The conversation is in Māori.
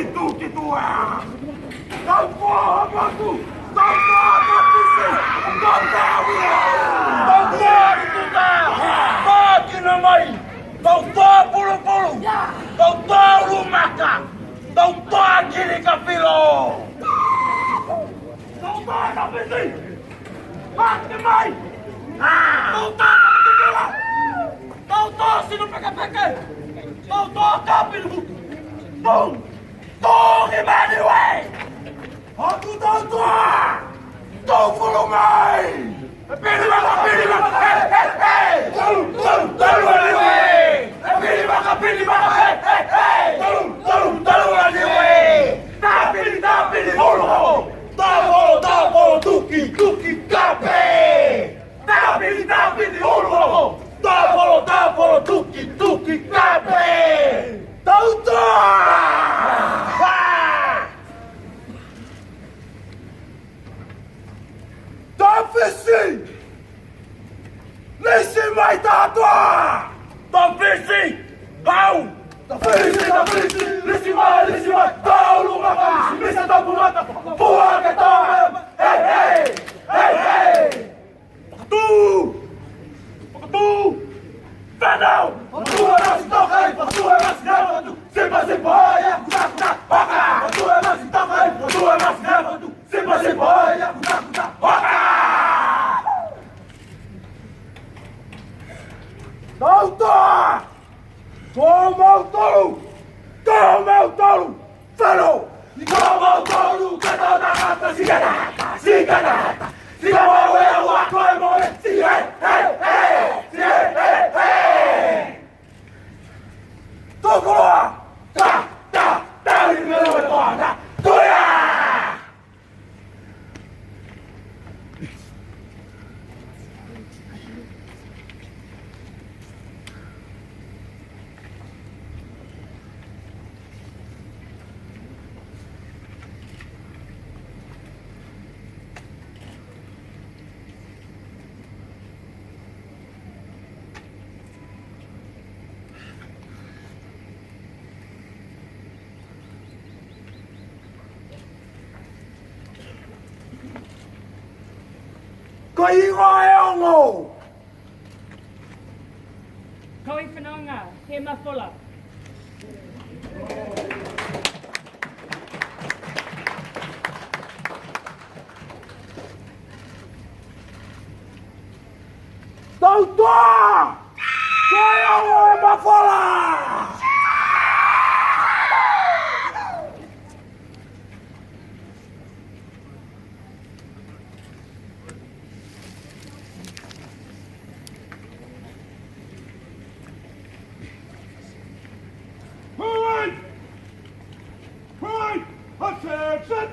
tutti tua! Não porra, Batu! Não porra, Pissi! Não porra! Não porra, tu dá! Máquina, mãe! Não porra, pulu! Não porra, lumaca! Não porra, aquele capilô! Não porra, Pissi! Máquina, mãe! Não porra, capilô! Não porra, se não pega, pega! Não porra, capilô! Não! Don't Emmanuel! Aku tahu tuh! Tahu volumai! Pilih maka pilih maka! Tahu Emmanuel! Pilih maka tahu Emmanuel! Tapi volum! Tahu tuki kape! Tapi volum! Tahu tuki kape! Tahu tuh! Tafisi! Laissez-moi t'attendre! Tafisi! Pau! Tafisi! Laissez-moi! Tau, Lumaka! Lisa Tapunata! Boa que toma! Hey! Tu! Fernão! Tu é mais toca aí! Tu é mais grava! Se você vai! Tu é mais toca aí! Tu é mais grava! Se você vai! Doutor! Toma o touro! Falou! Toma o touro! Canta da rata! Cigarata! Cigarra o acorre, morre! Tocou! Tá! Ele me retorna! Tua! Koingoeongo! Koi whananga, he mawhola. Doutor! Koingoe mafola! Attention!